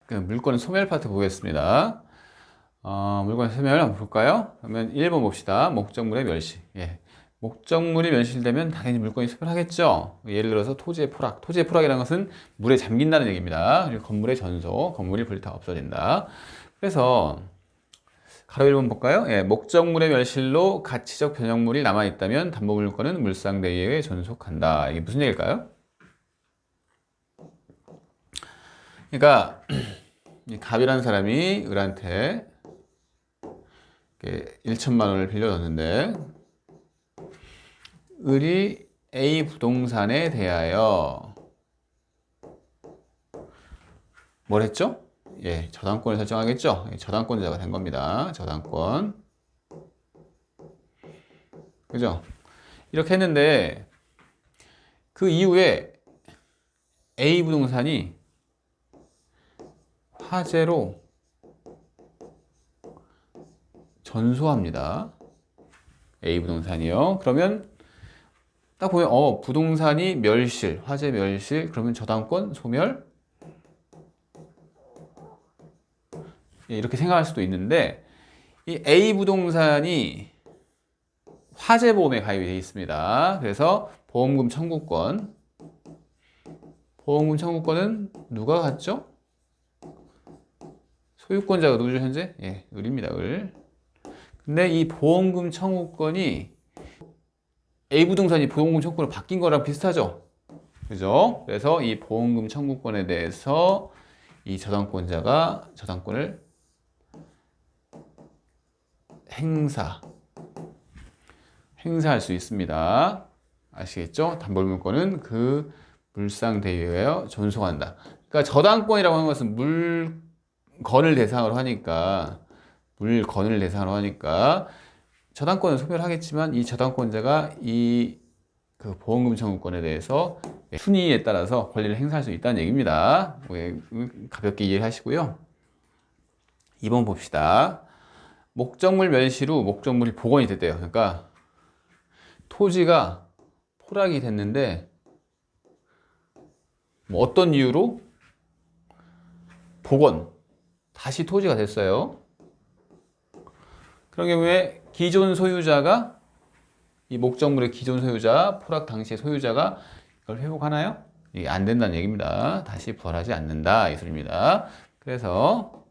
그 물건 소멸 파트 보겠습니다. 물건 소멸 한번 볼까요? 그러면 1번 봅시다. 목적물의 멸실. 예. 목적물이 멸실되면 당연히 물건이 소멸하겠죠. 예를 들어서 토지의 포락. 토지의 포락이라는 것은 물에 잠긴다는 얘기입니다. 그리고 건물의 전소, 건물이 불타 없어진다. 그래서 가로 1번 볼까요? 예, 목적물의 멸실로 가치적 변형물이 남아있다면 담보물건은 물상대위에 전속한다. 이게 무슨 얘기일까요? 그러니까 이 갑이라는 사람이 을한테 1천만 원을 빌려줬는데 을이 A 부동산에 대하여 뭘 했죠? 예, 저당권을 설정하겠죠? 예, 저당권자가 된 겁니다. 저당권. 그죠? 이렇게 했는데 그 이후에 A 부동산이 화재로 전소합니다. A 부동산이요. 그러면 딱 보면 부동산이 멸실, 화재 멸실, 그러면 저당권 소멸, 이렇게 생각할 수도 있는데 이 A 부동산이 화재 보험에 가입이 되어 있습니다. 그래서 보험금 청구권은 누가 갖죠? 소유권자가 누구죠 현재? 예, 을입니다. 을. 근데 이 보험금 청구권이 A 부동산이 보험금 청구권을 바뀐 거랑 비슷하죠? 그죠? 그래서 이 보험금 청구권에 대해서 이 저당권자가 저당권을 행사할 수 있습니다. 아시겠죠? 담보물건은 그 물상대위에 전속한다. 그러니까 저당권이라고 하는 것은 물건을 대상으로 하니까 저당권은 소멸하겠지만 이 저당권자가 이 그 보험금 청구권에 대해서 순위에 따라서 권리를 행사할 수 있다는 얘기입니다. 가볍게 이해하시고요. 2번 봅시다. 목적물 멸실 후 목적물이 복원이 됐대요. 그러니까 토지가 포락이 됐는데 뭐 어떤 이유로 다시 토지가 됐어요. 그런 경우에 기존 소유자가 이 목적물의 기존 소유자, 포락 당시의 소유자가 이걸 회복하나요? 이게 안 된다는 얘기입니다. 다시 부활하지 않는다 이 소리입니다. 그래서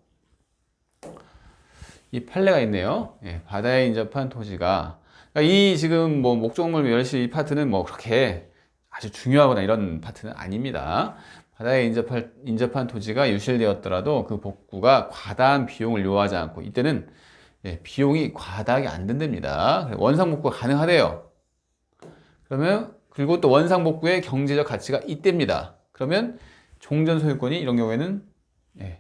이 판례가 있네요. 예, 바다에 인접한 토지가 그러니까 이 지금 뭐 목적물 멸실 이 파트는 뭐 그렇게 아주 중요하거나 이런 파트는 아닙니다. 바다에 인접한 토지가 유실되었더라도 그 복구가 과다한 비용을 요하지 않고 이때는 비용이 과다하게 안 든답니다. 원상복구가 가능하대요. 그리고 또 원상복구의 경제적 가치가 있답니다. 그러면 종전소유권이 이런 경우에는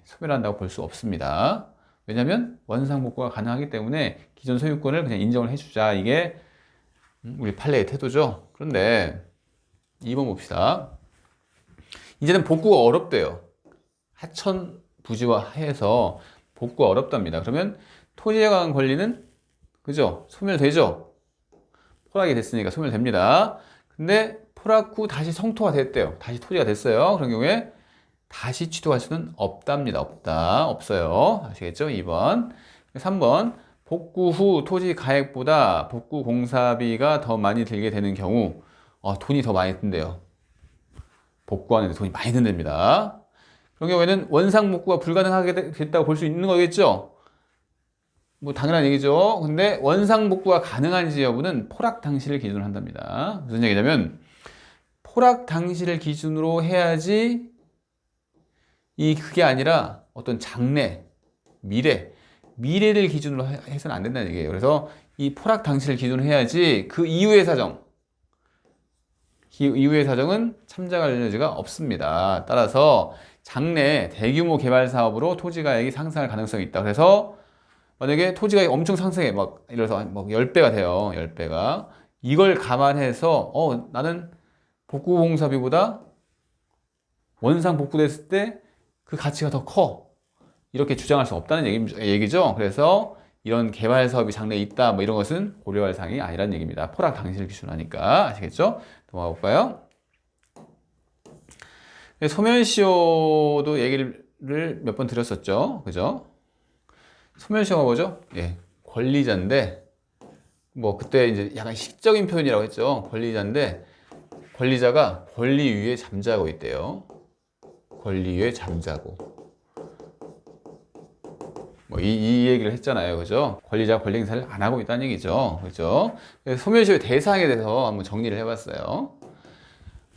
소멸한다고 볼 수 없습니다. 왜냐하면 원상복구가 가능하기 때문에 기존 소유권을 그냥 인정을 해주자. 이게 우리 판례의 태도죠. 그런데 2번 봅시다. 이제는 복구가 어렵대요. 하천부지화해서 복구가 어렵답니다. 그러면 토지에 관한 권리는 그죠? 소멸되죠? 포락이 됐으니까 소멸됩니다. 근데 포락 후 다시 성토가 됐대요. 다시 토지가 됐어요. 그런 경우에 다시 취득할 수는 없답니다. 없어요. 아시겠죠? 2번. 3번. 복구 후 토지 가액보다 복구 공사비가 더 많이 들게 되는 경우 돈이 더 많이 든대요. 복구하는데 돈이 많이 든답니다. 그런 경우에는 원상복구가 불가능하게 됐다고 볼 수 있는 거겠죠? 뭐 당연한 얘기죠. 근데 원상복구가 가능한지 여부는 포락 당시를 기준으로 한답니다. 무슨 얘기냐면 포락 당시를 기준으로 해야지 그게 아니라 어떤 장래, 미래를 기준으로 해서는 안 된다는 얘기예요. 그래서 이 포락 당시를 기준으로 해야지 그 이후의 사정은 참작할 여지가 없습니다. 따라서 장래 대규모 개발 사업으로 토지 가액이 상승할 가능성이 있다. 그래서 만약에 토지가 엄청 상승해, 막, 이래서 막 10배가 돼요. 10배가. 이걸 감안해서, 나는 복구 공사비보다 원상 복구됐을 때 그 가치가 더 커. 이렇게 주장할 수 없다는 얘기죠. 그래서 이런 개발 사업이 장래에 있다, 뭐 이런 것은 고려할 사항이 아니라는 얘기입니다. 포락 당시를 기준으로 하니까. 아시겠죠? 넘어가 볼까요? 소멸시효도 얘기를 몇 번 드렸었죠. 그죠? 소멸시효가 뭐죠? 예, 권리자인데, 뭐, 그때 이제 약간 식적인 표현이라고 했죠. 권리자인데, 권리자가 권리 위에 잠자고 있대요. 권리 위에 잠자고. 뭐, 이 얘기를 했잖아요. 그죠? 권리자가 권리 행사를 안 하고 있다는 얘기죠. 그죠? 그래서 소멸시효의 대상에 대해서 한번 정리를 해봤어요.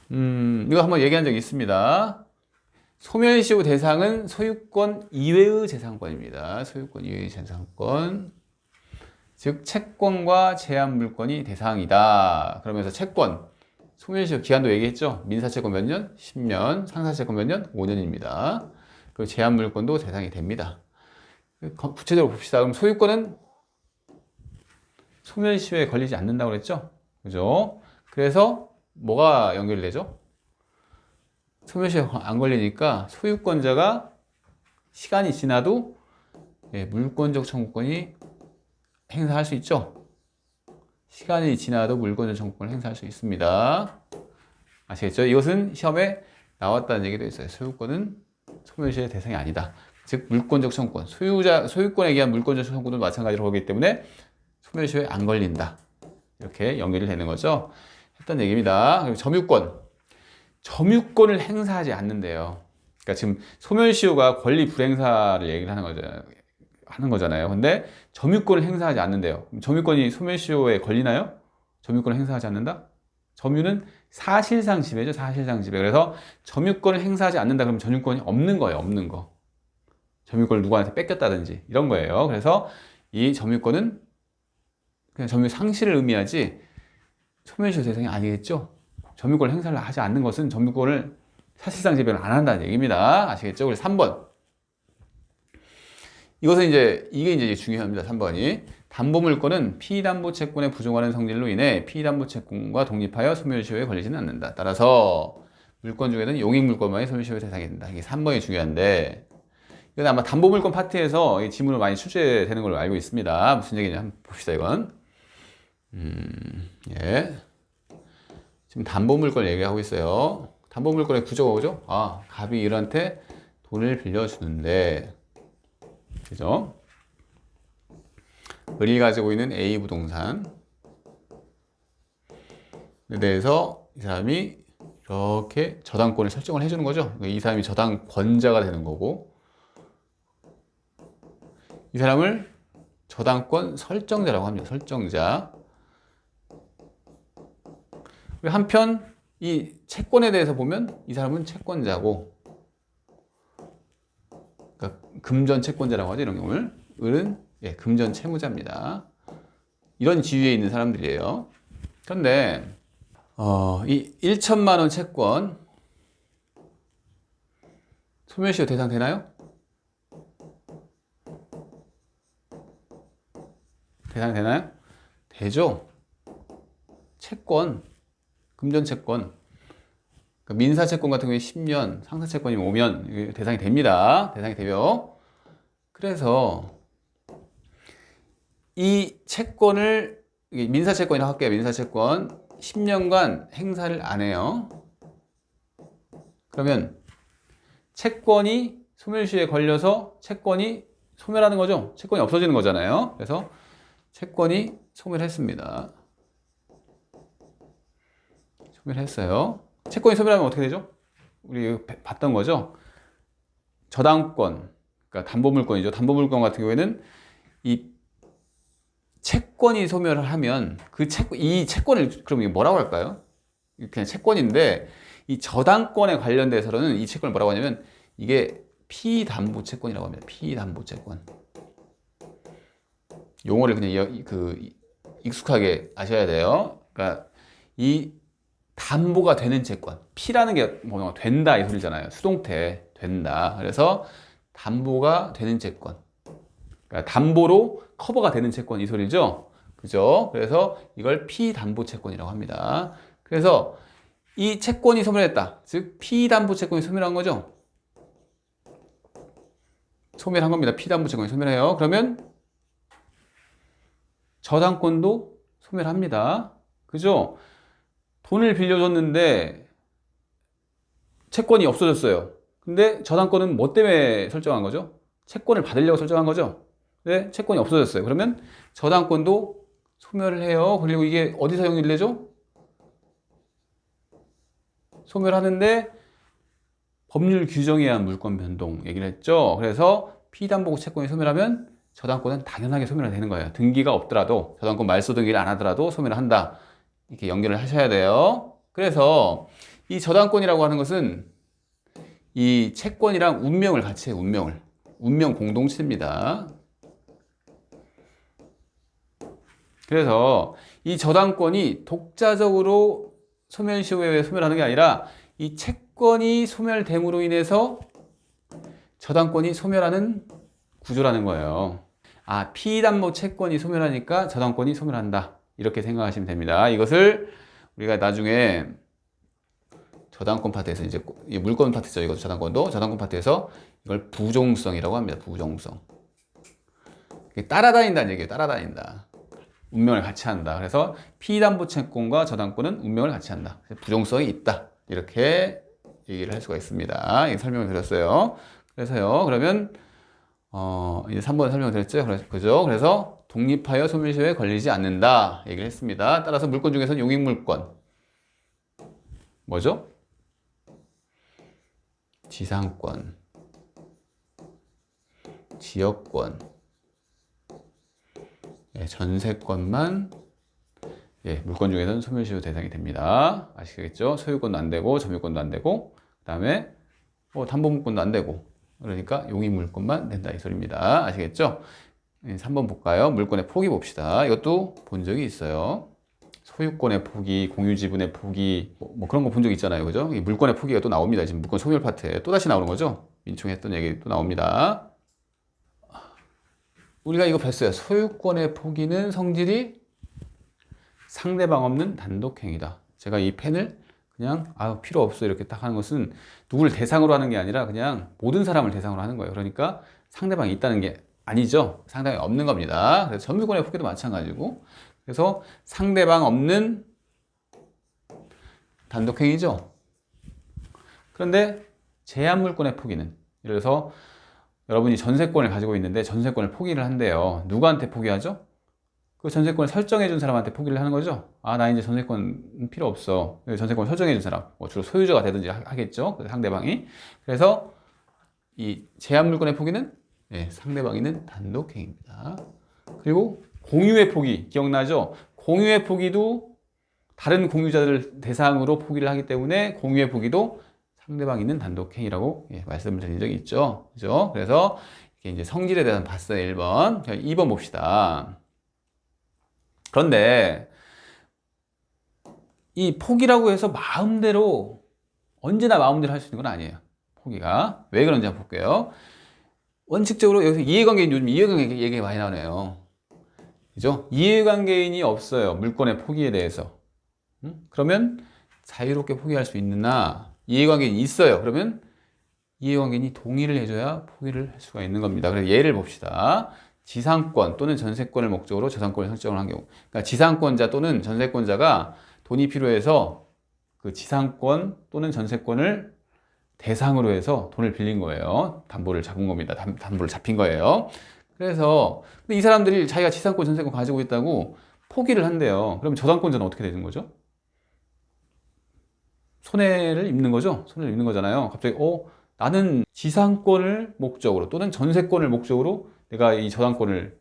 이거 한번 얘기한 적이 있습니다. 소멸시효 대상은 소유권 이외의 재산권입니다. 소유권 이외의 재산권. 즉, 채권과 제한 물권이 대상이다. 그러면서 채권, 소멸시효 기한도 얘기했죠. 민사채권 몇 년? 10년. 상사채권 몇 년? 5년입니다. 그리고 제한 물권도 대상이 됩니다. 구체적으로 봅시다. 그럼 소유권은 소멸시효에 걸리지 않는다고 그랬죠? 그죠? 그래서 뭐가 연결되죠? 소멸시효에 안 걸리니까 소유권자가 시간이 지나도 물권적 청구권이 행사할 수 있죠. 시간이 지나도 물권적 청구권을 행사할 수 있습니다. 아시겠죠? 이것은 시험에 나왔다는 얘기도 있어요. 소유권은 소멸시효의 대상이 아니다. 즉 물권적 청구권, 소유권에 의한 물권적 청구도 마찬가지로 보기 때문에 소멸시효에 안 걸린다. 이렇게 연결이 되는 거죠. 했던 얘기입니다. 그리고 점유권을 행사하지 않는데요. 그러니까 지금 소멸시효가 권리 불행사를 얘기를 하는 거잖아요. 근데 점유권을 행사하지 않는데요. 점유권이 소멸시효에 걸리나요? 점유권을 행사하지 않는다? 점유는 사실상 지배죠. 사실상 지배. 그래서 점유권을 행사하지 않는다 그러면 점유권이 없는 거예요. 없는 거. 점유권을 누구한테 뺏겼다든지 이런 거예요. 그래서 이 점유권은 그냥 점유 상실을 의미하지 소멸시효 대상이 아니겠죠. 점유권을 행사를 하지 않는 것은 점유권을 사실상 지배를 안 한다는 얘기입니다. 아시겠죠? 그래서 3번. 이게 이제 중요합니다. 3번이. 담보물권은 피담보채권에 부족하는 성질로 인해 피담보채권과 독립하여 소멸시효에 걸리지는 않는다. 따라서 물권 중에는 용익물권만이 소멸시효의 대상이 된다. 이게 3번이 중요한데, 이건 아마 담보물권 파트에서 지문으로 많이 출제되는 걸로 알고 있습니다. 무슨 얘기냐 한번 봅시다, 이건. 예. 지금 담보물권 얘기하고 있어요. 담보물권의 구조가 뭐죠? 아, 갑이 일한테 돈을 빌려주는데, 그죠? 을이 가지고 있는 A 부동산에 대해서 이 사람이 이렇게 저당권을 설정을 해주는 거죠. 이 사람이 저당권자가 되는 거고, 이 사람을 저당권 설정자라고 합니다. 설정자. 한편 이 채권에 대해서 보면 이 사람은 채권자고, 그러니까 금전 채권자라고 하죠. 이런 경우를. 을은 금전 채무자입니다. 이런 지위에 있는 사람들이에요. 그런데 이 1천만 원 채권 소멸시효 대상 되나요? 대상 되나요? 되죠. 채권, 금전 채권, 그러니까 민사 채권 같은 경우에 10년, 상사 채권이 5년 대상이 됩니다. 대상이 되요. 그래서 이 채권을 민사 채권이라고 할게요. 민사 채권 10년간 행사를 안 해요. 그러면 채권이 소멸시효에 걸려서 채권이 소멸하는 거죠. 채권이 없어지는 거잖아요. 그래서 채권이 소멸했습니다. 소멸했어요. 채권이 소멸하면 어떻게 되죠? 우리 봤던 거죠. 저당권, 그러니까 담보물권이죠. 담보물권 같은 경우에는 이 채권이 소멸을 하면 이 채권을 그럼 이게 뭐라고 할까요? 그냥 채권인데 이 저당권에 관련돼서는 이 채권을 뭐라고 하냐면 이게 피담보채권이라고 합니다. 피담보채권. 용어를 그냥 익숙하게 아셔야 돼요. 그러니까 이 담보가 되는 채권. 피라는 게 뭐냐 된다 이 소리잖아요. 수동태 된다. 그래서 담보가 되는 채권. 그러니까 담보로 커버가 되는 채권 이 소리죠. 그죠? 그래서 이걸 피담보채권이라고 합니다. 그래서 이 채권이 소멸했다. 즉 피담보채권이 소멸한 거죠. 소멸한 겁니다. 피담보채권이 소멸해요. 그러면 저당권도 소멸합니다. 그죠? 돈을 빌려줬는데 채권이 없어졌어요. 근데 저당권은 뭐 때문에 설정한 거죠? 채권을 받으려고 설정한 거죠? 네, 채권이 없어졌어요. 그러면 저당권도 소멸을 해요. 그리고 이게 어디서 연결되죠? 소멸하는데 법률 규정에 의한 물권 변동 얘기를 했죠. 그래서 피담보고 채권이 소멸하면 저당권은 당연하게 소멸이 되는 거예요. 등기가 없더라도 저당권 말소 등기를 안 하더라도 소멸을 한다. 이렇게 연결을 하셔야 돼요. 그래서 이 저당권이라고 하는 것은 이 채권이랑 운명을 같이 해요. 운명 공동체입니다. 그래서 이 저당권이 독자적으로 소멸시효에 소멸하는 게 아니라 이 채권이 소멸됨으로 인해서 저당권이 소멸하는 구조라는 거예요. 아, 피담보 채권이 소멸하니까 저당권이 소멸한다. 이렇게 생각하시면 됩니다. 이것을 우리가 나중에 저당권 파트에서 이제 물권 파트죠. 이것도 저당권 파트에서 이걸 부종성이라고 합니다. 부종성. 따라다닌다는 얘기예요. 따라다닌다. 운명을 같이 한다. 그래서 피담보 채권과 저당권은 운명을 같이 한다. 부종성이 있다. 이렇게 얘기를 할 수가 있습니다. 이 설명을 드렸어요. 그래서요. 그러면 이제 3번 설명을 드렸죠. 그죠? 그래서 독립하여 소멸시효에 걸리지 않는다. 얘기를 했습니다. 따라서 물권 중에서는 용익물권. 뭐죠? 지상권, 지역권, 전세권만 물권 중에서는 소멸시효 대상이 됩니다. 아시겠죠? 소유권도 안 되고 점유권도 안 되고 그 다음에 담보물권도 안 되고 그러니까 용익물권만 된다 이 소리입니다. 아시겠죠? 3번 볼까요? 물권의 포기 봅시다. 이것도 본 적이 있어요. 소유권의 포기, 공유지분의 포기 뭐 그런 거 본 적 있잖아요. 그죠? 이 물권의 포기가 또 나옵니다. 지금 물권 소멸 파트에 또다시 나오는 거죠. 민총이 했던 얘기 또 나옵니다. 우리가 이거 뵀어요. 소유권의 포기는 성질이 상대방 없는 단독행위다. 제가 이 펜을 그냥 필요 없어 이렇게 딱 하는 것은 누구를 대상으로 하는 게 아니라 그냥 모든 사람을 대상으로 하는 거예요. 그러니까 상대방이 있다는 게 아니죠. 상대방이 없는 겁니다. 그래서 점유권의 포기도 마찬가지고 그래서 상대방 없는 단독행위죠. 그런데 제한물권의 포기는 예를 들어서 여러분이 전세권을 가지고 있는데 전세권을 포기를 한대요. 누구한테 포기하죠? 그 전세권을 설정해 준 사람한테 포기를 하는 거죠. 나 이제 전세권 필요 없어. 전세권 설정해 준 사람, 주로 소유자가 되든지 하겠죠. 상대방이. 그래서 이 제한물권의 포기는 상대방이 단독행위입니다. 그리고 공유의 포기 기억나죠? 공유의 포기도 다른 공유자들 대상으로 포기를 하기 때문에 공유의 포기도 상대방이 있는 단독행위라고 말씀을 드린 적이 있죠. 그죠? 그래서 이게 이제 성질에 대해서 봤어요. 1번. 2번 봅시다. 그런데 이 포기라고 해서 마음대로 언제나 마음대로 할 수 있는 건 아니에요. 포기가. 왜 그런지 한번 볼게요. 원칙적으로 여기서 이해관계인 요즘 이해관계 얘기가 많이 나오네요. 그죠? 이해관계인이 없어요. 물권의 포기에 대해서. 그러면 자유롭게 포기할 수 있느냐? 이해관계인이 있어요. 그러면 이해관계인이 동의를 해줘야 포기를 할 수가 있는 겁니다. 그래서 예를 봅시다. 지상권 또는 전세권을 목적으로 저당권을 설정을 한 경우. 그러니까 지상권자 또는 전세권자가 돈이 필요해서 그 지상권 또는 전세권을 대상으로 해서 돈을 빌린 거예요. 담보를 잡은 겁니다. 담보를 잡힌 거예요. 그래서 근데 이 사람들이 자기가 지상권, 전세권 가지고 있다고 포기를 한대요. 그럼 저당권자는 어떻게 되는 거죠? 손해를 입는 거죠? 손해를 입는 거잖아요. 갑자기 나는 지상권을 목적으로 또는 전세권을 목적으로 내가 이 저당권을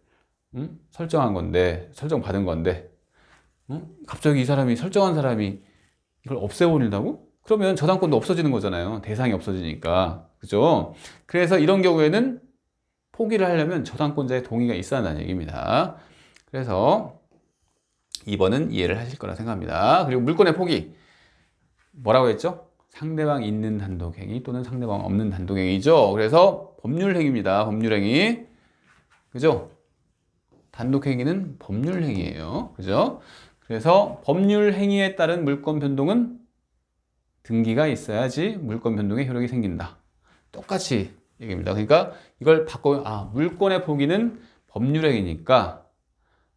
설정한 건데 설정받은 건데 갑자기 이 사람이 설정한 사람이 이걸 없애버린다고? 그러면 저당권도 없어지는 거잖아요. 대상이 없어지니까. 그죠? 그래서 이런 경우에는 포기를 하려면 저당권자의 동의가 있어야 한다는 얘기입니다. 그래서 2번은 이해를 하실 거라 생각합니다. 그리고 물권의 포기. 뭐라고 했죠? 상대방 있는 단독행위 또는 상대방 없는 단독행위죠. 그래서 법률행위입니다. 법률행위. 그죠? 단독행위는 법률행위예요. 그죠? 그래서 법률행위에 따른 물권 변동은 등기가 있어야지 물권 변동의 효력이 생긴다. 똑같이 얘기입니다. 그러니까 이걸 바꿔 물권의 포기는 법률행위니까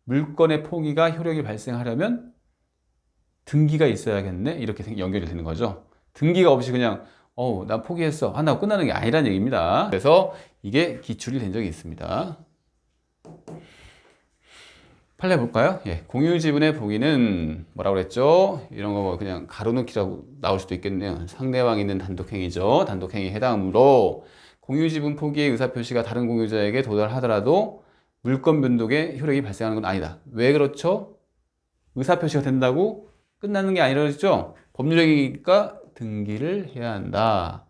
물권의 포기가 효력이 발생하려면 등기가 있어야겠네. 이렇게 연결이 되는 거죠. 등기가 없이 그냥 나 포기했어 한다고 끝나는 게 아니라는 얘기입니다. 그래서 이게 기출이 된 적이 있습니다. 판례 볼까요? 예, 공유 지분의 보기는 뭐라고 그랬죠? 이런 거 그냥 가로넣기라고 나올 수도 있겠네요. 상대방이 있는 단독행위죠. 단독행위에 해당하므로 공유 지분 포기의 의사표시가 다른 공유자에게 도달하더라도 물권 변동의 효력이 발생하는 건 아니다. 왜 그렇죠? 의사표시가 된다고 끝나는 게 아니라 그랬죠? 법률행위니까 등기를 해야 한다.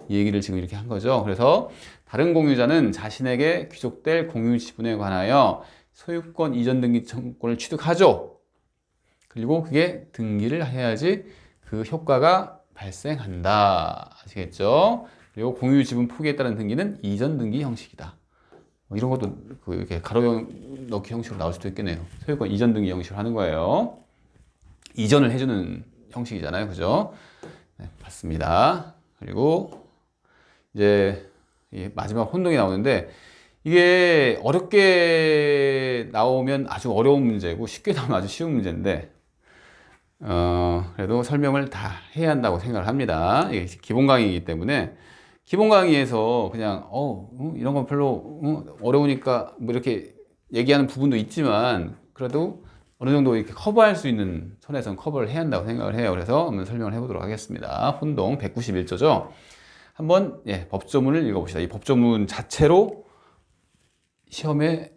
이 얘기를 지금 이렇게 한 거죠. 그래서 다른 공유자는 자신에게 귀속될 공유 지분에 관하여 소유권 이전 등기 청구권을 취득하죠. 그리고 그게 등기를 해야지 그 효과가 발생한다. 아시겠죠? 그리고 공유 지분 포기에 따른 등기는 이전 등기 형식이다. 이런 것도 이렇게 가로 넣기 형식으로 나올 수도 있겠네요. 소유권 이전 등기 형식으로 하는 거예요. 이전을 해주는 형식이잖아요. 그죠? 네, 맞습니다. 그리고 이제 마지막 혼동이 나오는데 이게 어렵게 나오면 아주 어려운 문제고 쉽게 나오면 아주 쉬운 문제인데 그래도 설명을 다 해야 한다고 생각을 합니다. 이게 기본 강의이기 때문에 기본 강의에서 그냥 이런 건 별로 어려우니까 뭐 이렇게 얘기하는 부분도 있지만 그래도 어느 정도 이렇게 커버할 수 있는 선에서는 커버를 해야 한다고 생각을 해요. 그래서 한번 설명을 해보도록 하겠습니다. 혼동 191조죠. 한번 법조문을 읽어봅시다. 이 법조문 자체로 시험에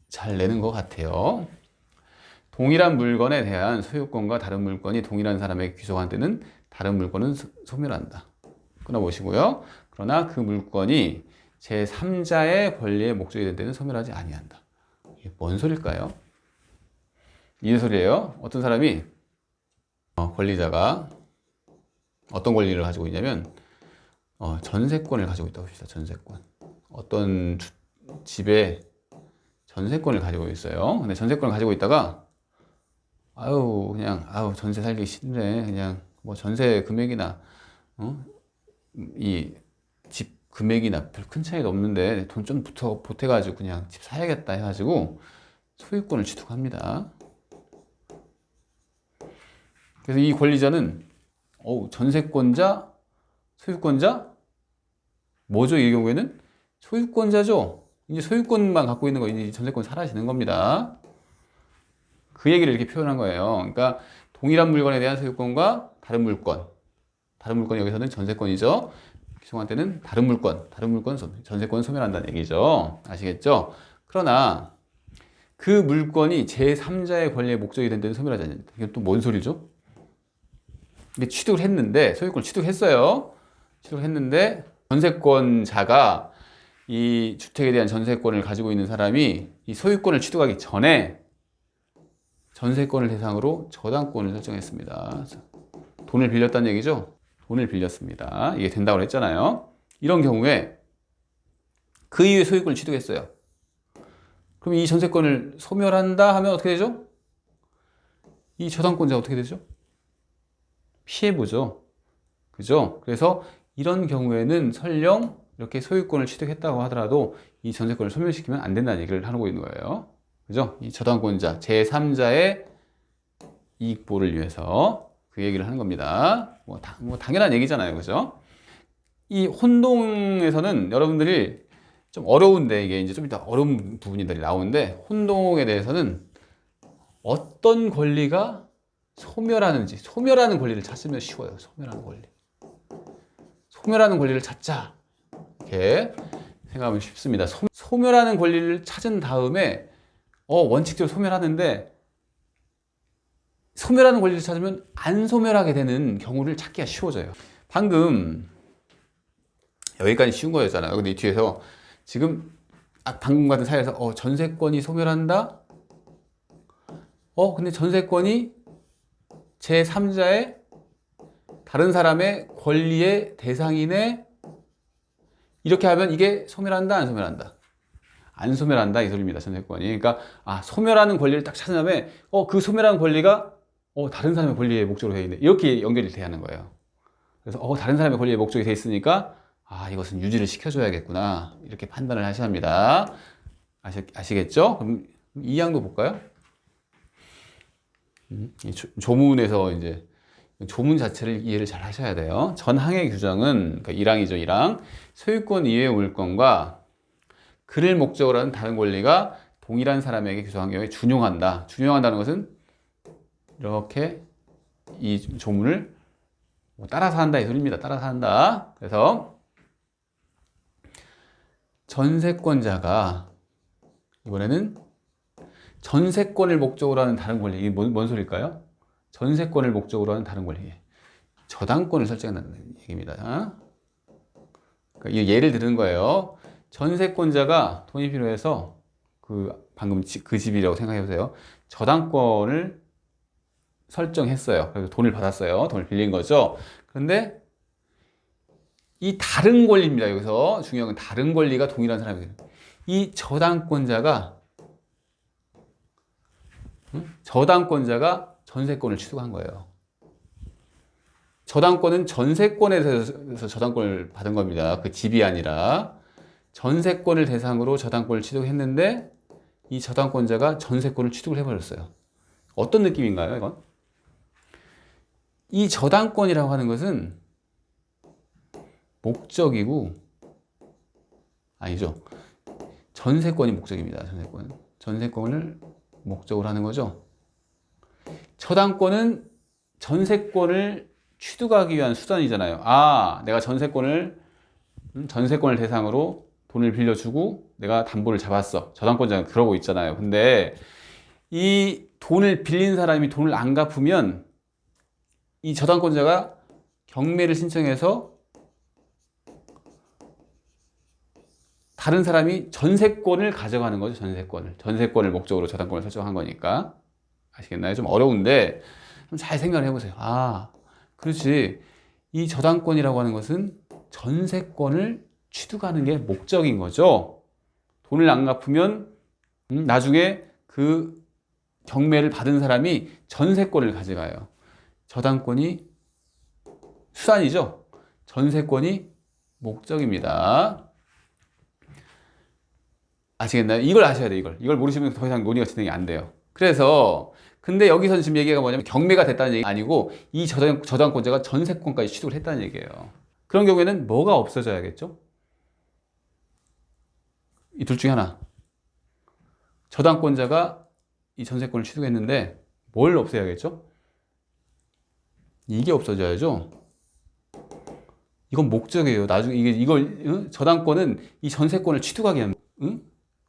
잘 내는 것 같아요. 동일한 물건에 대한 소유권과 다른 물건이 동일한 사람에게 귀속한 때는 다른 물건은 소멸한다. 끊어보시고요. 그러나 그 물건이 제3자의 권리의 목적이 된 때는 소멸하지 아니한다. 이게 뭔 소릴까요? 이 소리예요. 어떤 사람이 권리자가 어떤 권리를 가지고 있냐면 전세권을 가지고 있다고 합시다. 전세권. 어떤 집에 전세권을 가지고 있어요. 근데 전세권을 가지고 있다가 그냥 전세 살기 싫네. 그냥 뭐 전세 금액이나 이 집 금액이나 별 큰 차이도 없는데 돈 좀 보태가지고 그냥 집 사야겠다 해가지고 소유권을 취득합니다. 그래서 이 권리자는 전세권자, 소유권자 뭐죠? 이 경우에는 소유권자죠. 이제 소유권만 갖고 있는 거 이제 전세권 사라지는 겁니다. 그 얘기를 이렇게 표현한 거예요. 그러니까 동일한 물건에 대한 소유권과 다른 물건이 여기서는 전세권이죠. 귀속한 때는 다른 물건 전세권을 소멸한다는 얘기죠. 아시겠죠? 그러나 그 물건이 제3자의 권리의 목적이 된 때는 소멸하지 않는다. 이게 또 뭔 소리죠? 이게 취득을 했는데 소유권을 취득했어요. 취득했는데 전세권자가 이 주택에 대한 전세권을 가지고 있는 사람이 이 소유권을 취득하기 전에 전세권을 대상으로 저당권을 설정했습니다. 돈을 빌렸다는 얘기죠? 돈을 빌렸습니다. 이게 된다고 했잖아요. 이런 경우에 그 이후에 소유권을 취득했어요. 그럼 이 전세권을 소멸한다 하면 어떻게 되죠? 이 저당권자 어떻게 되죠? 피해보죠. 그죠? 그래서 이런 경우에는 설령 이렇게 소유권을 취득했다고 하더라도 이 전세권을 소멸시키면 안 된다는 얘기를 하고 있는 거예요. 그죠? 이 저당권자, 제3자의 이익보를 위해서 그 얘기를 하는 겁니다. 뭐 당연한 얘기잖아요. 그죠? 이 혼동에서는 여러분들이 좀 어려운데 이게 이제 좀 이따 어려운 부분들이 나오는데 혼동에 대해서는 어떤 권리가 소멸하는지 소멸하는 권리를 찾으면 쉬워요. 소멸하는 권리를 찾자 이렇게 생각하면 쉽습니다. 소멸하는 권리를 찾은 다음에 원칙적으로 소멸하는데 소멸하는 권리를 찾으면 안 소멸하게 되는 경우를 찾기가 쉬워져요. 방금 여기까지 쉬운 거였잖아요. 근데 이 뒤에서 지금 방금 같은 사회에서 전세권이 소멸한다? 근데 전세권이 제3자의 다른 사람의 권리의 대상이네? 이렇게 하면 이게 소멸한다, 안 소멸한다? 안 소멸한다 이 소리입니다. 전세권이. 그러니까 소멸하는 권리를 딱 찾은 다음에 그 소멸하는 권리가 다른 사람의 권리의 목적으로 되어 있네. 이렇게 연결이 돼야 하는 거예요. 그래서 다른 사람의 권리의 목적이 되어 있으니까 이것은 유지를 시켜줘야겠구나. 이렇게 판단을 하셔야 합니다. 아시겠죠? 그럼 이 항도 볼까요? 이 조문에서 이제 조문 자체를 이해를 잘 하셔야 돼요. 전항의 규정은 그러니까 1항이죠. 1항. 소유권 이외의 물권과 그를 목적으로 하는 다른 권리가 동일한 사람에게 규정한 경우에 준용한다. 준용한다는 것은 이렇게 이 조문을 따라서 한다 이 소리입니다. 따라서 한다. 그래서 전세권자가 이번에는 전세권을 목적으로 하는 다른 권리. 이게 뭔 소리일까요? 전세권을 목적으로 하는 다른 권리. 저당권을 설정한다는 얘기입니다. 그러니까 예를 드는 거예요. 전세권자가 돈이 필요해서 방금 그 집이라고 생각해 보세요. 저당권을 설정했어요. 그래서 돈을 받았어요. 돈을 빌린 거죠. 그런데 이 다른 권리입니다. 여기서 중요한 건 다른 권리가 동일한 사람이에요. 이 저당권자가 전세권을 취득한 거예요. 저당권은 전세권에 대해서 저당권을 받은 겁니다. 그 집이 아니라 전세권을 대상으로 저당권을 취득했는데 이 저당권자가 전세권을 취득을 해버렸어요. 어떤 느낌인가요, 이건? 이 저당권이라고 하는 것은 목적이고 아니죠. 전세권이 목적입니다. 전세권을 목적으로 하는 거죠. 저당권은 전세권을 취득하기 위한 수단이잖아요. 내가 전세권을 대상으로 돈을 빌려주고 내가 담보를 잡았어. 저당권자는 그러고 있잖아요. 근데 이 돈을 빌린 사람이 돈을 안 갚으면 이 저당권자가 경매를 신청해서 다른 사람이 전세권을 가져가는 거죠. 전세권을 목적으로 저당권을 설정한 거니까. 아시겠나요? 좀 어려운데 좀 잘 생각을 해보세요. 그렇지. 이 저당권이라고 하는 것은 전세권을 취득하는 게 목적인 거죠. 돈을 안 갚으면 나중에 그 경매를 받은 사람이 전세권을 가져가요. 저당권이 수단이죠. 전세권이 목적입니다. 아시겠나요? 이걸 아셔야 돼요. 이걸 모르시면 더 이상 논의가 진행이 안 돼요. 그래서 근데 여기서 지금 얘기가 뭐냐면 경매가 됐다는 얘기 아니고 이 저당권자가 전세권까지 취득을 했다는 얘기예요. 그런 경우에는 뭐가 없어져야겠죠? 이 둘 중에 하나. 저당권자가 이 전세권을 취득했는데 뭘 없애야겠죠? 이게 없어져야죠. 이건 목적이에요. 나중에 이걸 저당권은 이 전세권을 취득하기 위한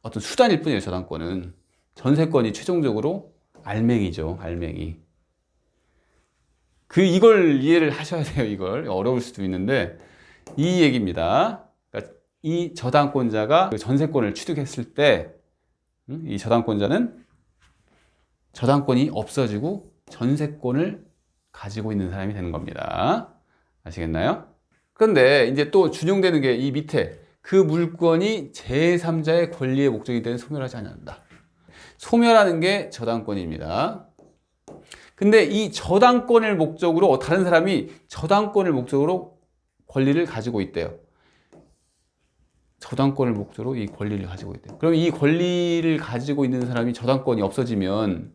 어떤 수단일 뿐이에요. 저당권은 전세권이 최종적으로 알맹이죠. 알맹이. 이걸 이해를 하셔야 돼요. 이걸 어려울 수도 있는데 이 얘기입니다. 그러니까 이 저당권자가 그 전세권을 취득했을 때 이 저당권자는 저당권이 없어지고 전세권을 가지고 있는 사람이 되는 겁니다. 아시겠나요? 그런데 이제 또 준용되는 게 이 밑에 그 물건이 제3자의 권리의 목적이 되는 소멸하지 않는다. 소멸하는 게 저당권입니다. 근데 이 저당권을 목적으로 다른 사람이 저당권을 목적으로 권리를 가지고 있대요. 저당권을 목적으로 이 권리를 가지고 있대요. 그럼 이 권리를 가지고 있는 사람이 저당권이 없어지면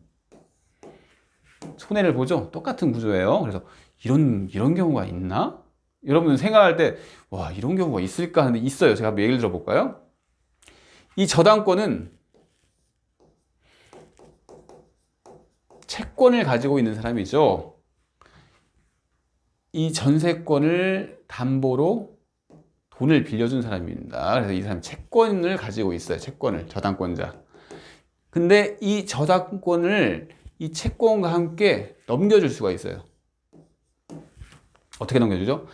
손해를 보죠. 똑같은 구조예요. 그래서 이런 경우가 있나? 여러분 생각할 때 와, 이런 경우가 있을까 하는데 있어요. 제가 한번 예를 들어 볼까요? 이 저당권은 채권을 가지고 있는 사람이죠. 이 전세권을 담보로 돈을 빌려준 사람입니다. 그래서 이 사람이 채권을 가지고 있어요. 저당권자. 근데 이 저당권을 이 채권과 함께 넘겨줄 수가 있어요. 어떻게 넘겨주죠?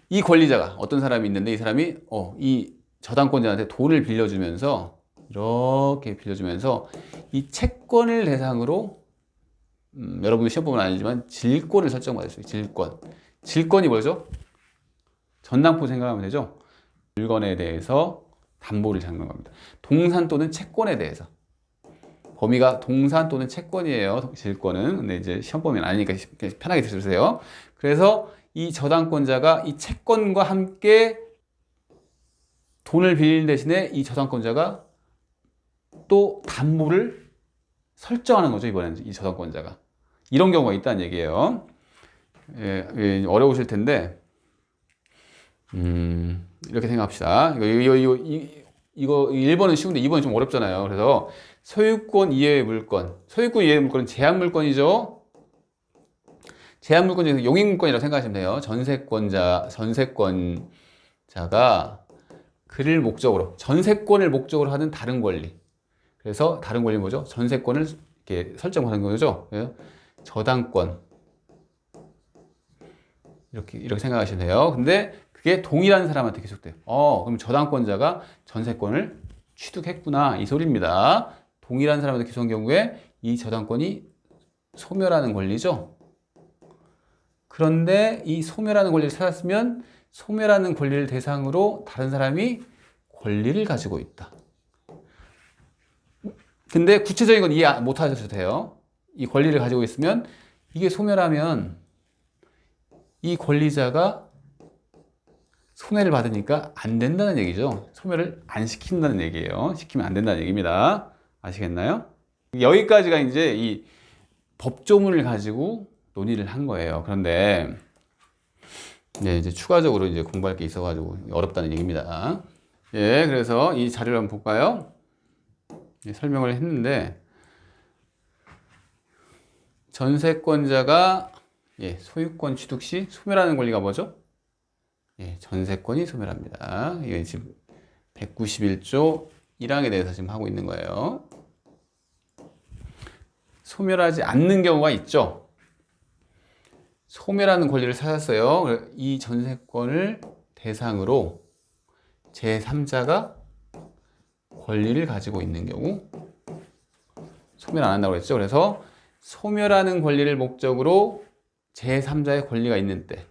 이 권리자가 어떤 사람이 있는데 이 사람이 이 저당권자한테 돈을 빌려주면서 이렇게 빌려주면서 이 채권을 대상으로 여러분이 시험 보면 아니지만 질권을 설정받을 수 있어요. 질권이 뭐죠? 전당포 생각하면 되죠? 물건에 대해서 담보를 잡는 겁니다. 동산 또는 채권에 대해서. 범위가 동산 또는 채권이에요. 질권은. 근데 이제 시험 보면 아니니까 편하게 들으세요. 그래서 이 저당권자가 이 채권과 함께 돈을 빌리는 대신에 이 저당권자가 또 담보를 설정하는 거죠. 이번에는 이 저당권자가. 이런 경우가 있다는 얘기예요. 어려우실 텐데, 이렇게 생각합시다. 이거 1번은 쉬운데 2번이 좀 어렵잖아요. 그래서 소유권 이외의 물건. 소유권 이외의 물건은 제한 물건이죠. 제한 물건 중에서 용익 물건이라고 생각하시면 돼요. 전세권자가 그를 목적으로, 전세권을 목적으로 하는 다른 권리. 그래서 다른 권리는 뭐죠? 전세권을 이렇게 설정하는 거죠. 저당권. 이렇게 생각하시면 돼요. 근데 그게 동일한 사람한테 계속돼요. 그럼 저당권자가 전세권을 취득했구나. 이 소리입니다. 동일한 사람한테 계속한 경우에 이 저당권이 소멸하는 권리죠. 그런데 이 소멸하는 권리를 찾았으면 소멸하는 권리를 대상으로 다른 사람이 권리를 가지고 있다. 근데 구체적인 건 이해 못 하셔도 돼요. 이 권리를 가지고 있으면 이게 소멸하면 이 권리자가 손해를 받으니까 안 된다는 얘기죠. 소멸을 안 시킨다는 얘기예요. 시키면 안 된다는 얘기입니다. 아시겠나요? 여기까지가 이제 이 법조문을 가지고 논의를 한 거예요. 그런데 이제 추가적으로 이제 공부할 게 있어가지고 어렵다는 얘기입니다. 그래서 이 자료를 한번 볼까요? 설명을 했는데 전세권자가 소유권 취득 시 소멸하는 권리가 뭐죠? 전세권이 소멸합니다. 이게 지금 191조 1항에 대해서 지금 하고 있는 거예요. 소멸하지 않는 경우가 있죠. 소멸하는 권리를 찾았어요. 이 전세권을 대상으로 제3자가 권리를 가지고 있는 경우 소멸 안 한다고 했죠. 그래서 소멸하는 권리를 목적으로 제3자의 권리가 있는 때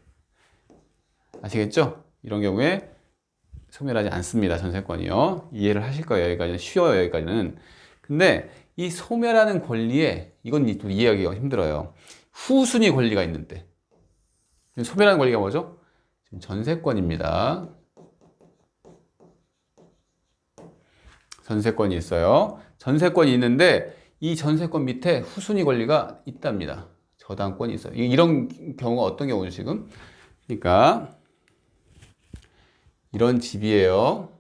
아시겠죠? 이런 경우에 소멸하지 않습니다. 전세권이요. 이해를 하실 거예요. 여기까지는 쉬워요. 여기까지는. 근데 이 소멸하는 권리에 이건 또 이해하기가 힘들어요. 후순위 권리가 있는데 소멸하는 권리가 뭐죠? 지금 전세권입니다. 전세권이 있어요. 전세권이 있는데 이 전세권 밑에 후순위 권리가 있답니다. 저당권이 있어요. 이런 경우가 어떤 경우죠 지금? 그러니까 이런 집이에요.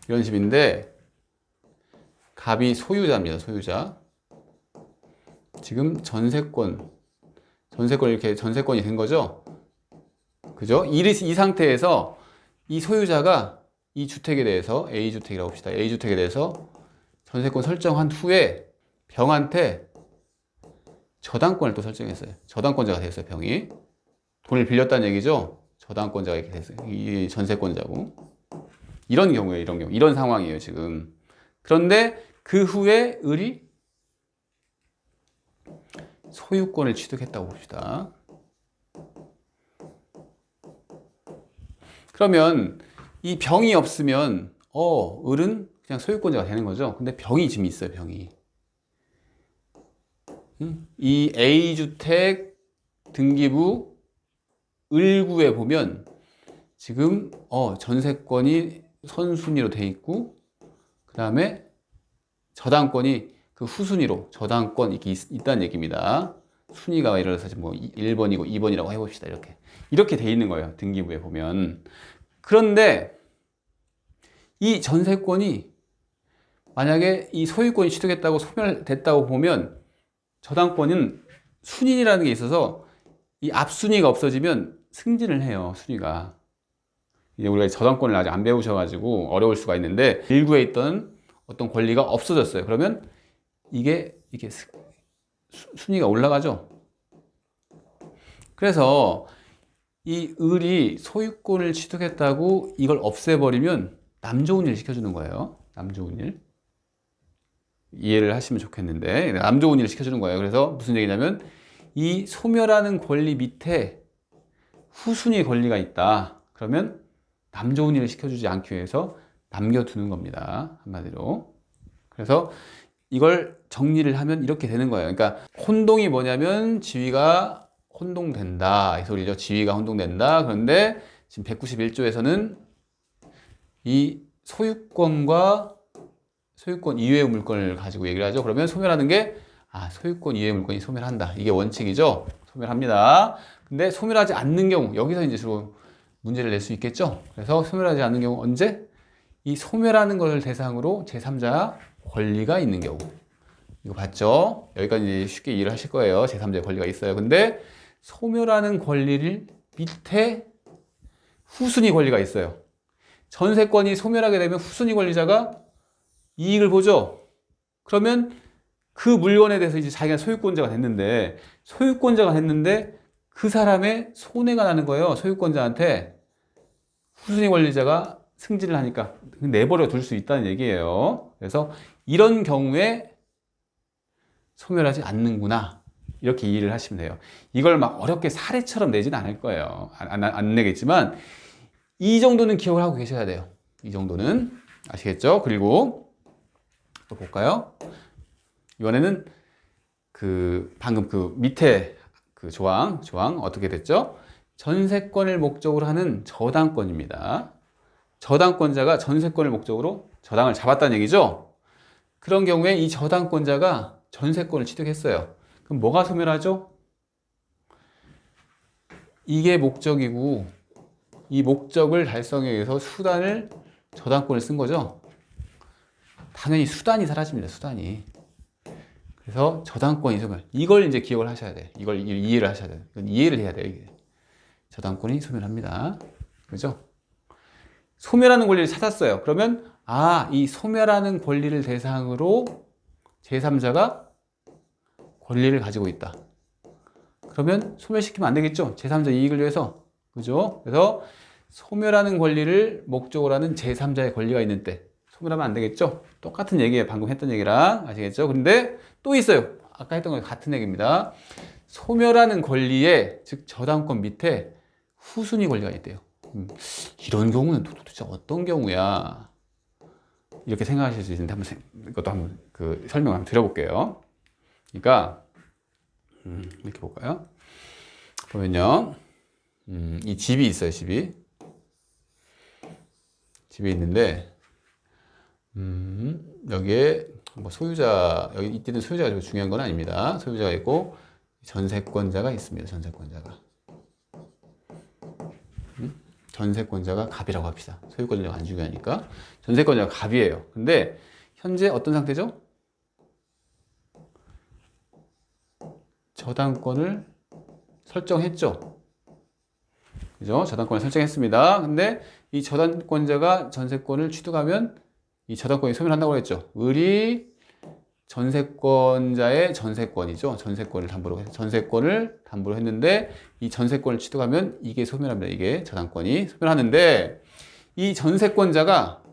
이런 집인데 갑이 소유자입니다. 소유자. 지금 전세권 이렇게 전세권이 된 거죠. 그죠? 이 상태에서 이 소유자가 이 주택에 대해서 A주택이라고 합시다. A주택에 대해서 전세권 설정한 후에 병한테 저당권을 또 설정했어요. 저당권자가 됐어요. 병이. 돈을 빌렸다는 얘기죠. 저당권자가 이렇게 됐어요. 이 전세권자고. 이런 경우에요. 이런 경우. 이런 상황이에요. 지금. 그런데 그 후에 을이 소유권을 취득했다고 봅시다. 그러면 이 병이 없으면 을은 그냥 소유권자가 되는 거죠. 근데 병이 지금 있어요. 병이. 이 A주택 등기부 을구에 보면 지금 전세권이 선순위로 돼 있고 그 다음에 저당권이 그 후순위로 저당권 이렇게 있다는 얘기입니다. 순위가 예를 들어서 뭐 1번이고 2번이라고 해봅시다. 이렇게 돼 있는 거예요. 등기부에 보면. 그런데 이 전세권이 만약에 이 소유권이 취득했다고 소멸됐다고 보면 저당권은 순위라는 게 있어서 이 앞순위가 없어지면 승진을 해요. 순위가. 이제 우리가 저당권을 아직 안 배우셔가지고 어려울 수가 있는데 일구에 있던 어떤 권리가 없어졌어요. 그러면 이게 순위가 올라가죠. 그래서 이 을이 소유권을 취득했다고 이걸 없애버리면 남 좋은 일 시켜주는 거예요. 남 좋은 일. 이해를 하시면 좋겠는데 남 좋은 일을 시켜주는 거예요. 그래서 무슨 얘기냐면 이 소멸하는 권리 밑에 후순위 권리가 있다. 그러면 남 좋은 일을 시켜주지 않기 위해서 남겨두는 겁니다. 한마디로. 그래서 이걸 정리를 하면 이렇게 되는 거예요. 그러니까 혼동이 뭐냐면 지위가 혼동된다. 이 소리죠. 지위가 혼동된다. 그런데 지금 191조에서는 이 소유권과 소유권 이외의 물건을 가지고 얘기를 하죠. 그러면 소멸하는 게 소유권 이외의 물건이 소멸한다. 이게 원칙이죠. 소멸합니다. 근데 소멸하지 않는 경우, 여기서 이제 주로 문제를 낼 수 있겠죠. 그래서 소멸하지 않는 경우 언제? 이 소멸하는 걸 대상으로 제3자 권리가 있는 경우. 이거 봤죠? 여기까지 쉽게 이해를 하실 거예요. 제3자의 권리가 있어요. 근데 소멸하는 권리를 밑에 후순위 권리가 있어요. 전세권이 소멸하게 되면 후순위 권리자가 이익을 보죠. 그러면 그 물건에 대해서 이제 자기가 소유권자가 됐는데 그 사람의 손해가 나는 거예요. 소유권자한테 후순위 권리자가 승진을 하니까 내버려 둘 수 있다는 얘기예요. 그래서 이런 경우에 소멸하지 않는구나. 이렇게 이해를 하시면 돼요. 이걸 막 어렵게 사례처럼 내지는 않을 거예요. 안 내겠지만 이 정도는 기억을 하고 계셔야 돼요. 이 정도는 아시겠죠? 그리고 또 볼까요? 이번에는 방금 그 밑에 그 조항 어떻게 됐죠? 전세권을 목적으로 하는 저당권입니다. 저당권자가 전세권을 목적으로 저당을 잡았다는 얘기죠? 그런 경우에 이 저당권자가 전세권을 취득했어요. 그럼 뭐가 소멸하죠? 이게 목적이고 이 목적을 달성하기 위해서 수단을 저당권을 쓴 거죠. 당연히 수단이 사라집니다. 수단이. 그래서 저당권이 소멸. 이걸 이제 기억을 하셔야 돼. 이걸 이해를 하셔야 돼. 이건 이해를 해야 돼요. 이게. 저당권이 소멸합니다. 그죠? 소멸하는 권리를 찾았어요. 그러면 이 소멸하는 권리를 대상으로 제3자가 권리를 가지고 있다. 그러면 소멸시키면 안 되겠죠? 제3자 이익을 위해서. 그죠? 그래서 소멸하는 권리를 목적으로 하는 제3자의 권리가 있는 때 소멸하면 안 되겠죠? 똑같은 얘기예요. 방금 했던 얘기랑. 아시겠죠? 근데 또 있어요. 아까 했던 거 같은 얘기입니다. 소멸하는 권리에, 즉 저당권 밑에 후순위 권리가 있대요. 이런 경우는 도대체 어떤 경우야? 이렇게 생각하실 수 있는데 이것도 한번 설명을 한번 드려볼게요. 그러니까 이렇게 볼까요? 보면요, 이 집이 있어요. 집이 있는데 여기에 뭐 소유자, 여기 이때는 소유자가 중요한 건 아닙니다. 소유자가 있고 전세권자가 있습니다. 전세권자가 갑이라고 합시다. 소유권자가 안 중요하니까. 전세권자가 갑이에요. 근데 현재 어떤 상태죠? 저당권을 설정했죠. 그죠? 저당권을 설정했습니다. 근데 이 저당권자가 전세권을 취득하면 이 저당권이 소멸한다고 했죠. 을이 전세권자의 전세권이죠. 전세권을 담보로 했는데 이 전세권을 취득하면 이게 소멸합니다. 이게 저당권이 소멸하는데 이 전세권자가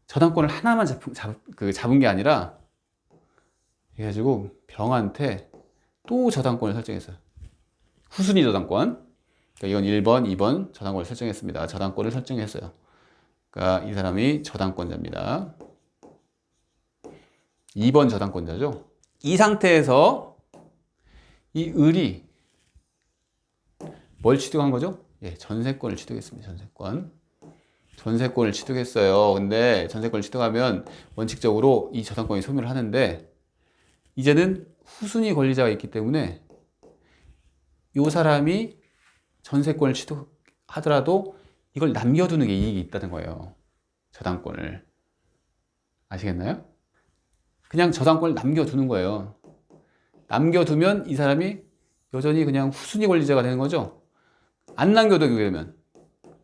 저당권을 하나만 잡은 게 아니라 해가지고 병한테 또 저당권을 설정했어요. 후순위 저당권. 그러니까 이건 1번, 2번 저당권을 설정했습니다. 저당권을 설정했어요. 그러니까 이 사람이 저당권자입니다. 2번 저당권자죠. 이 상태에서 이 을이 뭘 취득한 거죠? 예, 전세권을 취득했습니다. 전세권을 취득했어요. 근데 전세권을 취득하면 원칙적으로 이 저당권이 소멸을 하는데 이제는 후순위 권리자가 있기 때문에 이 사람이 전세권을 취득하더라도 이걸 남겨두는 게 이익이 있다는 거예요. 저당권을. 아시겠나요? 그냥 저당권을 남겨두는 거예요. 남겨두면 이 사람이 여전히 그냥 후순위 권리자가 되는 거죠. 안 남겨두게 되면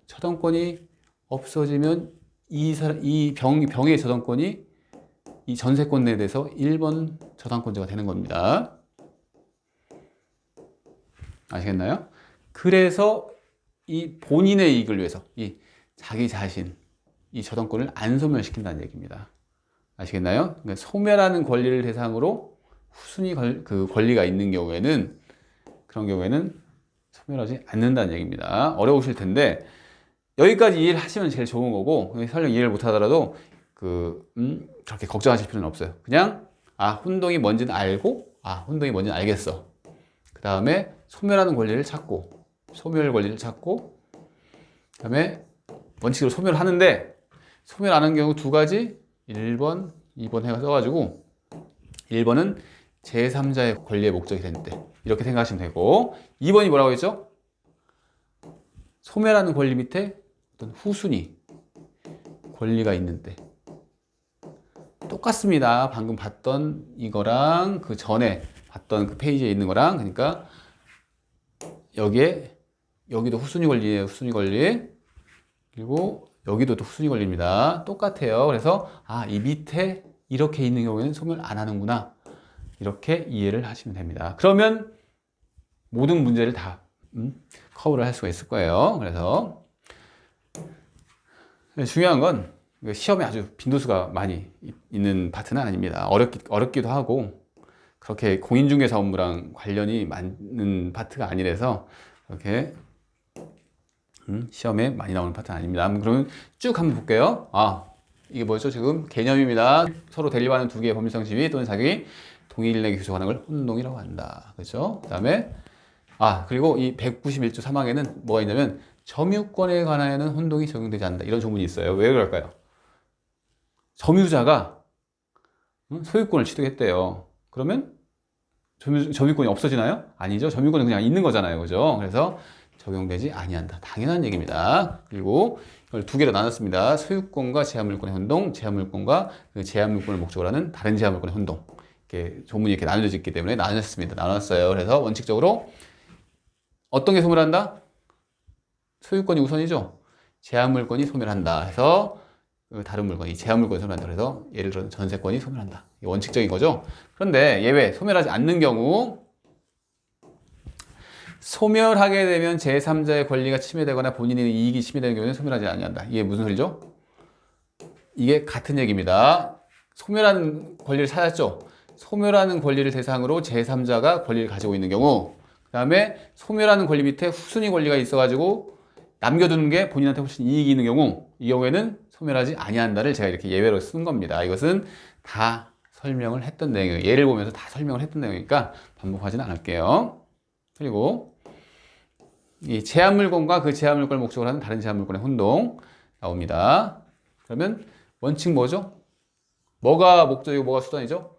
저당권이 없어지면 이 병의 저당권이 이 전세권에 대해서 1번 저당권자가 되는 겁니다. 아시겠나요? 그래서 이 본인의 이익을 위해서 이 자기 자신 이 저당권을 안 소멸시킨다는 얘기입니다. 아시겠나요? 그러니까 소멸하는 권리를 대상으로 후순위 권리가 있는 경우에는 그런 경우에는 소멸하지 않는다는 얘기입니다. 어려우실 텐데 여기까지 이해를 하시면 제일 좋은 거고 설령 이해를 못 하더라도 그렇게 걱정하실 필요는 없어요. 그냥 혼동이 뭔지는 알고 혼동이 뭔지는 알겠어. 그 다음에 소멸 권리를 찾고 그 다음에 원칙으로 소멸하는데 소멸 안 하는 경우 두 가지 1번, 2번 해가 써가지고 1번은 제3자의 권리의 목적이 되는 때 이렇게 생각하시면 되고 2번이 뭐라고 했죠? 소멸하는 권리 밑에 어떤 후순위 권리가 있는 때 똑같습니다. 방금 봤던 이거랑 그 전에 봤던 그 페이지에 있는 거랑 그러니까 여기도 후순위 권리예요. 후순위 권리. 그리고 여기도 또 후순위 권리입니다. 똑같아요. 그래서 이 밑에 이렇게 있는 경우에는 소멸 안 하는구나. 이렇게 이해를 하시면 됩니다. 그러면 모든 문제를 다 커버를 할 수가 있을 거예요. 그래서 중요한 건 시험에 아주 빈도수가 많이 있는 파트는 아닙니다. 어렵기도 하고 그렇게 공인중개사 업무랑 관련이 많은 파트가 아니라서 그렇게 시험에 많이 나오는 파트는 아닙니다. 그러면 쭉 한번 볼게요. 이게 뭐죠? 지금 개념입니다. 서로 대립하는 두 개의 법률상 시비 또는 자격이 동일 내게 규정하는 걸 혼동이라고 한다. 그렇죠? 그 다음에 그리고 이 191조 3항에는 뭐가 있냐면 점유권에 관하여는 혼동이 적용되지 않는다. 이런 조문이 있어요. 왜 그럴까요? 점유자가 소유권을 취득했대요. 그러면 점유권이 없어지나요? 아니죠. 점유권은 그냥 있는 거잖아요. 그죠? 그래서 적용되지 아니한다. 당연한 얘기입니다. 그리고 이걸 두 개로 나눴습니다. 소유권과 제한물권의 혼동, 제한물권과 그 제한물권을 목적으로 하는 다른 제한물권의 혼동. 이렇게 조문이 이렇게 나눠져 있기 때문에 나눴습니다. 나눴어요. 그래서 원칙적으로 어떤 게 소멸한다? 소유권이 우선이죠. 제한물권이 소멸한다. 해서 다른 물건이 제한물권이 소멸한다. 그래서 예를 들어 전세권이 소멸한다. 이게 원칙적인 거죠. 그런데 예외 소멸하지 않는 경우 소멸하게 되면 제3자의 권리가 침해되거나 본인의 이익이 침해되는 경우에는 소멸하지 아니한다. 이게 무슨 소리죠? 이게 같은 얘기입니다. 소멸하는 권리를 찾았죠. 소멸하는 권리를 대상으로 제3자가 권리를 가지고 있는 경우 그 다음에 소멸하는 권리 밑에 후순위 권리가 있어가지고 남겨두는 게 본인한테 훨씬 이익이 있는 경우 이 경우에는 소멸하지 아니한다를 제가 이렇게 예외로 쓴 겁니다. 이것은 다 설명을 했던 내용이에요. 예를 보면서 다 설명을 했던 내용이니까 반복하지는 않을게요. 그리고 이 제한물권과 그 제한물권을 목적으로 하는 다른 제한물권의 혼동 나옵니다. 그러면 원칙 뭐죠? 뭐가 목적이고 뭐가 수단이죠?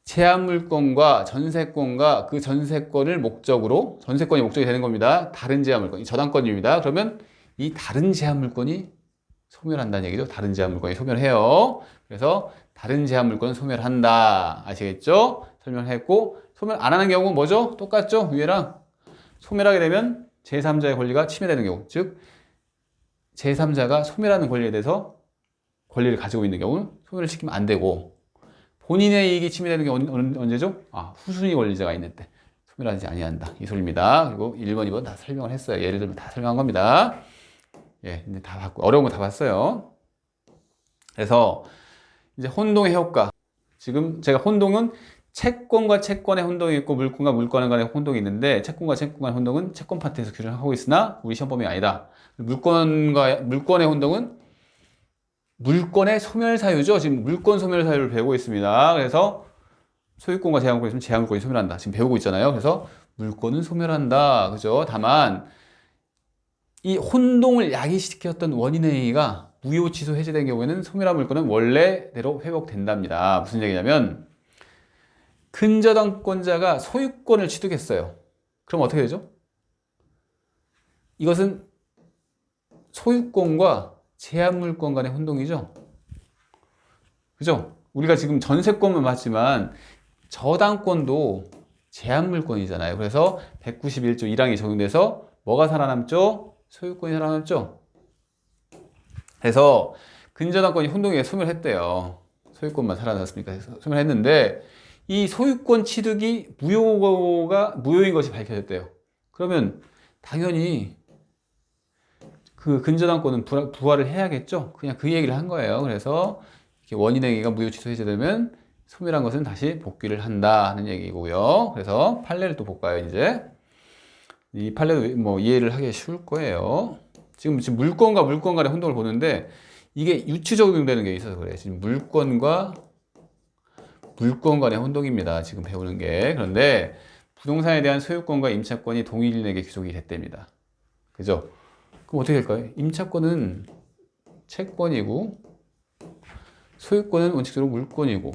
제한물권과 전세권과 그 전세권을 목적으로 전세권이 목적이 되는 겁니다. 다른 제한물권, 저당권입니다. 그러면 이 다른 제한물권이 소멸한다는 얘기죠. 다른 제한물권이 소멸해요. 그래서 다른 제한물권은 소멸한다. 아시겠죠? 설명했고 소멸 안 하는 경우는 뭐죠? 똑같죠? 위에랑 소멸하게 되면 제3자의 권리가 침해되는 경우 즉 제3자가 소멸하는 권리에 대해서 권리를 가지고 있는 경우는 소멸을 시키면 안 되고 본인의 이익이 침해되는 게 언제죠? 후순위 권리자가 있는 때 소멸하지 아니한다. 이 소리입니다. 그리고 1번, 2번 다 설명을 했어요. 예를 들면 다 설명한 겁니다. 예, 이제 다 봤고 어려운 거 다 봤어요. 그래서 이제 혼동의 효과. 지금 제가 혼동은 채권과 채권의 혼동이 있고 물권과 물권 간의 혼동이 있는데 채권과 채권 간의 혼동은 채권 파트에서 규정을 하고 있으나 우리 시험 범위가 아니다. 물권의 혼동은 물권의 소멸 사유죠. 지금 물권 소멸 사유를 배우고 있습니다. 그래서 소유권과 제한물권이 있으면 제한물권이 소멸한다. 지금 배우고 있잖아요. 그래서 물권은 소멸한다. 그죠? 다만 이 혼동을 야기시켰던 원인의 행위가 무효 취소 해제된 경우에는 소멸한 물권은 원래대로 회복된답니다. 무슨 얘기냐면 근저당권자가 소유권을 취득했어요. 그럼 어떻게 되죠? 이것은 소유권과 제한물권 간의 혼동이죠. 그죠? 우리가 지금 전세권만 봤지만 저당권도 제한물권이잖아요. 그래서 191조 1항이 적용돼서 뭐가 살아남죠? 소유권이 살아남죠. 그래서 근저당권이 혼동에 소멸했대요. 소유권만 살아났으니까 소멸했는데 이 소유권 취득이 무효인 것이 밝혀졌대요. 그러면 당연히 그 근저당권은 부활을 해야겠죠. 그냥 그 얘기를 한 거예요. 그래서 이렇게 원인행위가 무효 취소 해제되면 소멸한 것은 다시 복귀를 한다 하는 얘기고요. 그래서 판례를 또 볼까요? 이제 이 판례도 뭐 이해를 하기 쉬울 거예요. 지금 물권과 물권 간의 혼동을 보는데 이게 유추 적용되는 게 있어서 그래요. 지금 물권과 물권 간의 혼동입니다. 지금 배우는 게. 그런데 부동산에 대한 소유권과 임차권이 동일인에게 귀속이 됐답니다. 그죠? 그럼 어떻게 될까요? 임차권은 채권이고 소유권은 원칙적으로 물권이고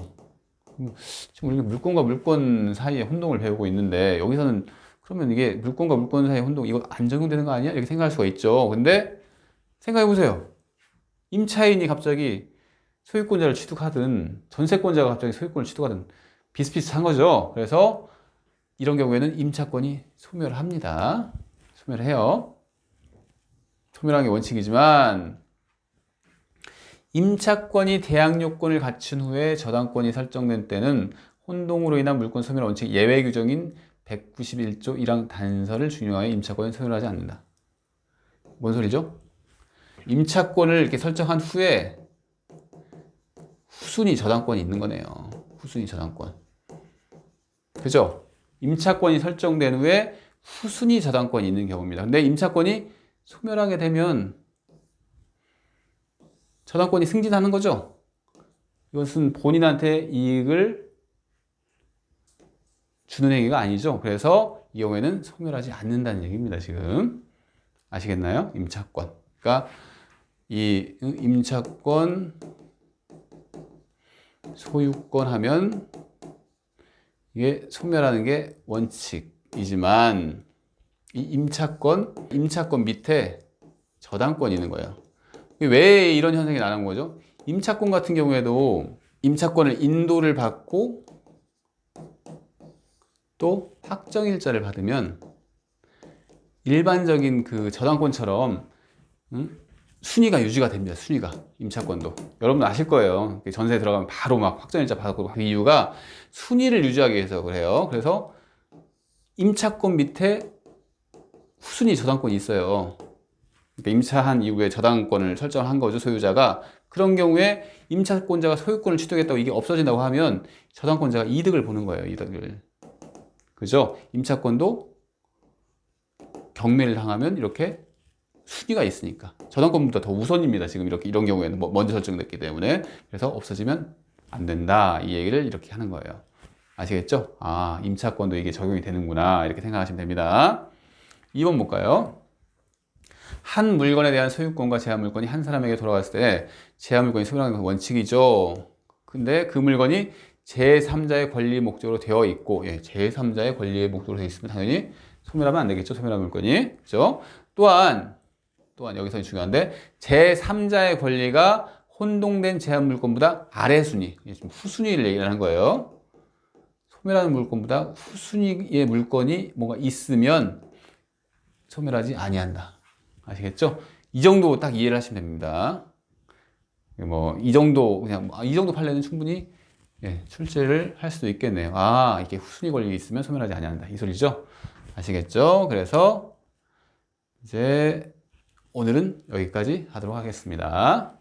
지금 우리가 물건과 물건 사이의 혼동을 배우고 있는데 여기서는 그러면 이게 물건과 물건 사이의 혼동 이거 안 적용되는 거 아니야? 이렇게 생각할 수가 있죠. 근데 생각해 보세요. 임차인이 갑자기 소유권자를 취득하든 전세권자가 갑자기 소유권을 취득하든 비슷비슷한 거죠. 그래서 이런 경우에는 임차권이 소멸합니다. 소멸해요. 소멸하는 게 원칙이지만 임차권이 대항 요건을 갖춘 후에 저당권이 설정된 때는 혼동으로 인한 물권 소멸 원칙 예외 규정인 191조 1항 단서를 준용하여 임차권을 소멸하지 않는다. 뭔 소리죠? 임차권을 이렇게 설정한 후에 후순위 저당권이 있는 거네요. 후순위 저당권. 그죠? 임차권이 설정된 후에 후순위 저당권이 있는 경우입니다. 근데 임차권이 소멸하게 되면 저당권이 승진하는 거죠. 이것은 본인한테 이익을 주는 행위가 아니죠. 그래서 이 경우에는 소멸하지 않는다는 얘기입니다. 지금 아시겠나요? 임차권. 그러니까 이 임차권 소유권 하면 이게 소멸하는 게 원칙이지만 이 임차권 밑에 저당권이 있는 거예요. 왜 이런 현상이 나는 거죠? 임차권 같은 경우에도 임차권을 인도를 받고 또 확정일자를 받으면 일반적인 그 저당권처럼 순위가 유지가 됩니다. 순위가 임차권도 여러분 아실 거예요. 전세에 들어가면 바로 막 확정일자 받고 그 이유가 순위를 유지하기 위해서 그래요. 그래서 임차권 밑에 후순위 저당권이 있어요. 그러니까 임차한 이후에 저당권을 설정한 거죠, 소유자가. 그런 경우에 임차권자가 소유권을 취득했다고 이게 없어진다고 하면 저당권자가 이득을 보는 거예요, 이득을. 그죠? 임차권도 경매를 당하면 이렇게 순위가 있으니까 저당권보다 더 우선입니다. 지금 이렇게 이런 경우에는 먼저 설정됐기 때문에. 그래서 없어지면 안 된다, 이 얘기를 이렇게 하는 거예요. 아시겠죠? 아, 임차권도 이게 적용이 되는구나, 이렇게 생각하시면 됩니다. 2번 볼까요? 한 물건에 대한 소유권과 제한 물건이 한 사람에게 돌아갔을 때 제한 물건이 소멸하는 건 원칙이죠. 근데 그 물건이 제3자의 권리 목적으로 되어 있고, 예, 제3자의 권리의 목적으로 되어 있으면 당연히 소멸하면 안 되겠죠. 소멸한 물건이. 그죠? 또한 여기서 중요한데 제3자의 권리가 혼동된 제한 물건보다 아래 순위, 후순위를 얘기하는 거예요. 소멸하는 물건보다 후순위의 물건이 뭔가 있으면 소멸하지 아니한다. 아시겠죠? 이 정도 딱 이해를 하시면 됩니다. 이 정도 이 정도 판례는 충분히 출제를 할 수도 있겠네요. 아, 이게 후순위 권리 있으면 소멸하지 아니한다, 이 소리죠? 아시겠죠? 그래서 이제 오늘은 여기까지 하도록 하겠습니다.